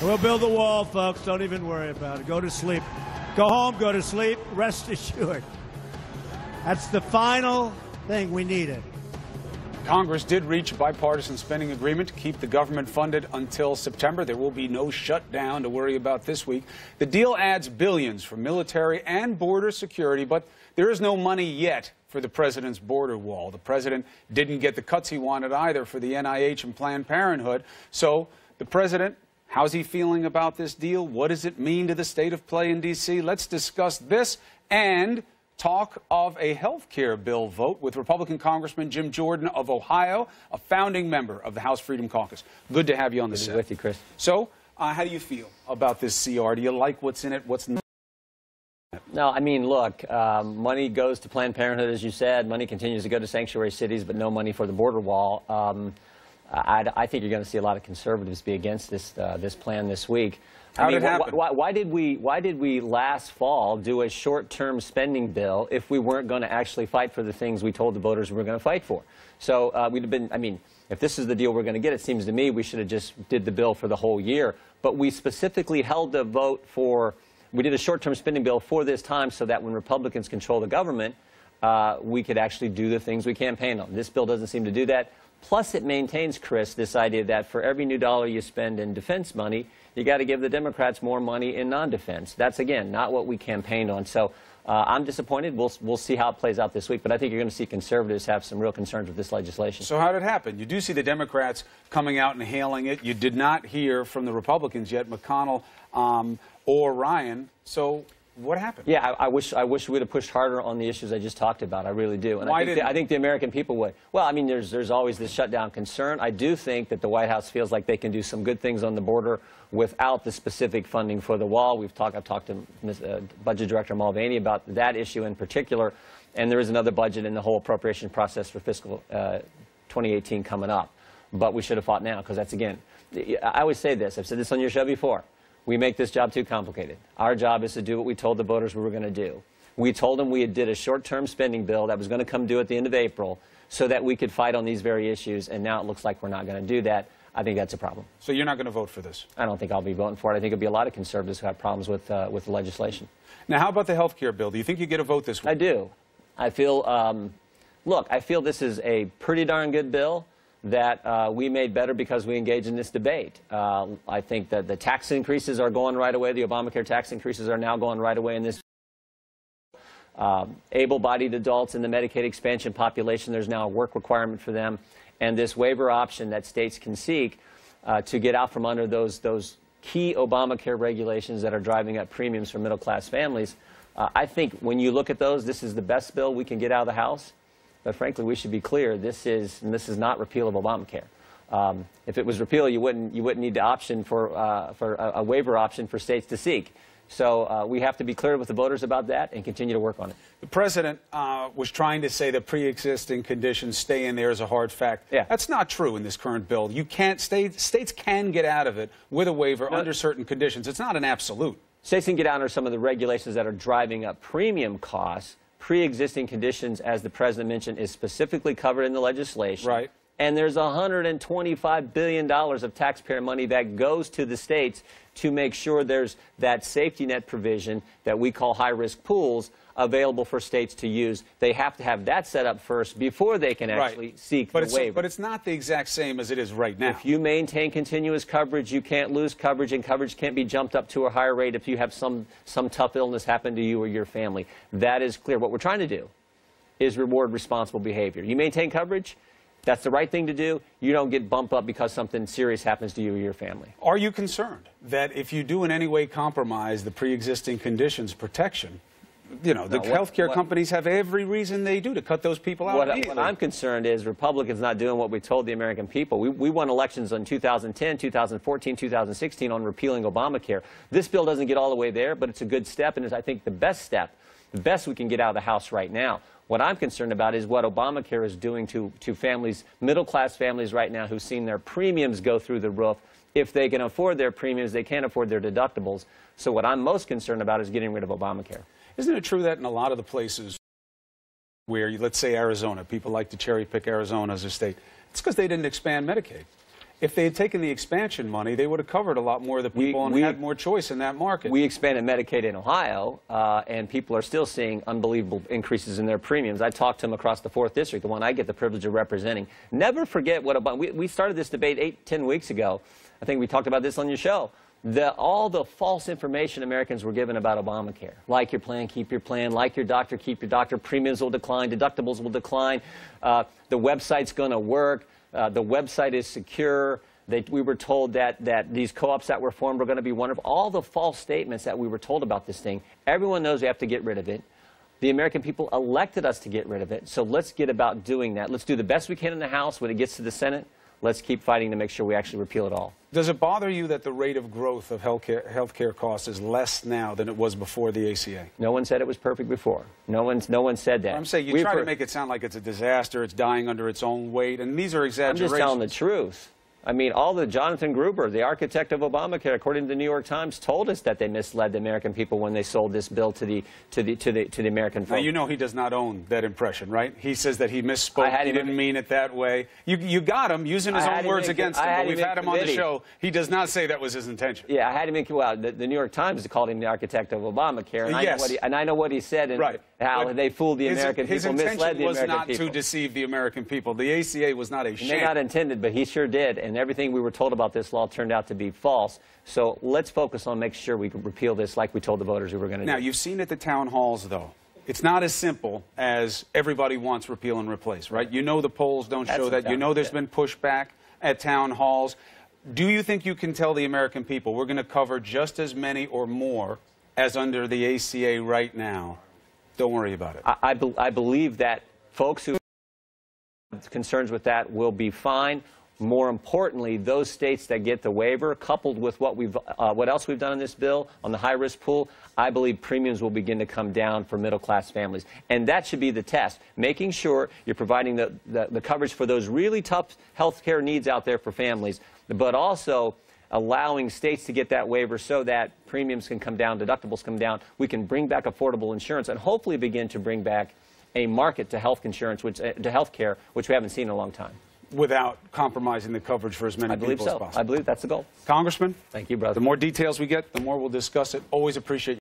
We'll build the wall, folks. Don't even worry about it. Go to sleep. Go home, go to sleep. Rest assured. That's the final thing we needed. Congress did reach a bipartisan spending agreement to keep the government funded until September. There will be no shutdown to worry about this week. The deal adds billions for military and border security, but there is no money yet for the president's border wall. The president didn't get the cuts he wanted either for the NIH and Planned Parenthood. So the president, how's he feeling about this deal? What does it mean to the state of play in D.C.? Let's discuss this and talk of a health care bill vote with Republican Congressman Jim Jordan of Ohio, a founding member of the House Freedom Caucus. Good to have you on the set. Good with you, Chris. So, how do you feel about this CR? Do you like what's in it? What's not? No, I mean, look, money goes to Planned Parenthood, as you said. Money continues to go to sanctuary cities, but no money for the border wall. I think you're going to see a lot of conservatives be against this plan this week. How did it happen? Why did we last fall do a short-term spending bill if we weren't going to actually fight for the things we told the voters we were going to fight for? So we'd have been, I mean, if this is the deal we're going to get, it seems to me we should have just did the bill for the whole year. But we specifically held the vote for, we did a short-term spending bill for this time so that when Republicans control the government, we could actually do the things we campaigned on. This bill doesn't seem to do that. Plus, it maintains, Chris, this idea that for every new dollar you spend in defense money, you got to give the Democrats more money in non-defense. That's, again, not what we campaigned on. So I'm disappointed. We'll see how it plays out this week. But I think you're going to see conservatives have some real concerns with this legislation. So how did it happen? You do see the Democrats coming out and hailing it. You did not hear from the Republicans yet, McConnell or Ryan. So what happened? Yeah, I wish we would have pushed harder on the issues I just talked about. I really do. And I think the American people would. Well, I mean, there's always this shutdown concern. I do think that the White House feels like they can do some good things on the border without the specific funding for the wall. I've talked to Budget Director Mulvaney about that issue in particular. And there is another budget in the whole appropriation process for fiscal 2018 coming up. But we should have fought now because that's, again, I always say this. I've said this on your show before. We make this job too complicated. Our job is to do what we told the voters we were going to do. We told them we did a short-term spending bill that was going to come due at the end of April so that we could fight on these very issues, and now it looks like we're not going to do that. I think that's a problem. So you're not going to vote for this? I don't think I'll be voting for it. I think there'll be a lot of conservatives who have problems with the legislation. Now, how about the health care bill? Do you think you get a vote this week? I do. I feel, look, I feel this is a pretty darn good bill that we made better because we engaged in this debate. I think that the tax increases are going right away. The Obamacare tax increases are now going right away in this. Able-bodied adults in the Medicaid expansion population, there's now a work requirement for them. And this waiver option that states can seek to get out from under those key Obamacare regulations that are driving up premiums for middle-class families. I think when you look at those, this is the best bill we can get out of the House. But frankly, we should be clear, this is not repeal of Obamacare. If it was repeal, you wouldn't need the option for a waiver option for states to seek. So we have to be clear with the voters about that and continue to work on it. The president was trying to say that pre-existing conditions stay in there as a hard fact. Yeah. That's not true in this current bill. You can't states can get out of it with a waiver under certain conditions. It's not an absolute. States can get out under some of the regulations that are driving up premium costs. Pre-existing conditions, as the president mentioned, is specifically covered in the legislation. Right. And there's $125 billion of taxpayer money that goes to the states to make sure there's that safety net provision that we call high-risk pools available for states to use. They have to have that set up first before they can actually seek the waiver. But it's not the exact same as it is right now. If you maintain continuous coverage, you can't lose coverage, and coverage can't be jumped up to a higher rate if you have some tough illness happen to you or your family. That is clear. What we're trying to do is reward responsible behavior. You maintain coverage. That's the right thing to do. You don't get bumped up because something serious happens to you or your family. Are you concerned that if you do in any way compromise the pre-existing conditions protection, you know, the health care companies have every reason they do to cut those people out immediately? What I'm concerned is Republicans not doing what we told the American people. We won elections in 2010, 2014, 2016 on repealing Obamacare. This bill doesn't get all the way there, but it's a good step, and it's, I think, the best step, the best we can get out of the House right now. What I'm concerned about is what Obamacare is doing to families, middle-class families right now who've seen their premiums go through the roof. If they can afford their premiums, they can't afford their deductibles. So what I'm most concerned about is getting rid of Obamacare. Isn't it true that in a lot of the places where, let's say Arizona, people like to cherry-pick Arizona as a state, it's because they didn't expand Medicaid. if they had taken the expansion money, they would have covered a lot more of the people and had more choice in that market. We expanded Medicaid in Ohio, and people are still seeing unbelievable increases in their premiums. I talked to them across the 4th District, the one I get the privilege of representing. Never forget what we started this debate 10 weeks ago. I think we talked about this on your show. All the false information Americans were given about Obamacare. Like your plan, keep your plan. Like your doctor, keep your doctor. Premiums will decline. Deductibles will decline. The website's going to work. The website is secure. We were told that these co-ops that were formed were going to be wonderful. All the false statements that we were told about this thing, everyone knows we have to get rid of it. The American people elected us to get rid of it, so let's get about doing that. Let's do the best we can in the House. When it gets to the Senate, let's keep fighting to make sure we actually repeal it all. Does it bother you that the rate of growth of healthcare costs is less now than it was before the ACA? No one said it was perfect before. No one said that. I'm saying you try to make it sound like it's a disaster, it's dying under its own weight, and these are exaggerations. I'm just telling the truth. I mean, Jonathan Gruber, the architect of Obamacare, according to the New York Times, told us that they misled the American people when they sold this bill to the American folk. Now, you know he does not own that impression, right? He says that he misspoke. He didn't mean it that way. You got him using his own words against him, but we've had him on the show. He does not say that was his intention. Yeah, I had him in. Well, the New York Times called him the architect of Obamacare, and I know what he said and how they fooled the American people, misled the American people. His intention was not to deceive the American people. The ACA was not a sham. He may not intended, but he sure did, and everything we were told about this law turned out to be false. So let's focus on making sure we can repeal this like we told the voters we were going to do. Now, you've seen at the town halls, though, it's not as simple as everybody wants repeal and replace, right? You know the polls don't show that. You know there's been pushback at town halls. Do you think you can tell the American people we're going to cover just as many or more as under the ACA right now? Don't worry about it. I believe that folks who have concerns with that will be fine. More importantly, those states that get the waiver, coupled with what else we've done in this bill on the high-risk pool, I believe premiums will begin to come down for middle-class families. And that should be the test, making sure you're providing the coverage for those really tough health care needs out there for families, but also allowing states to get that waiver so that premiums can come down, deductibles come down, we can bring back affordable insurance, and hopefully begin to bring back a market to health insurance, to health care, which we haven't seen in a long time. Without compromising the coverage for as many people as possible. I believe that's the goal. Congressman? Thank you, brother. The more details we get, the more we'll discuss it. Always appreciate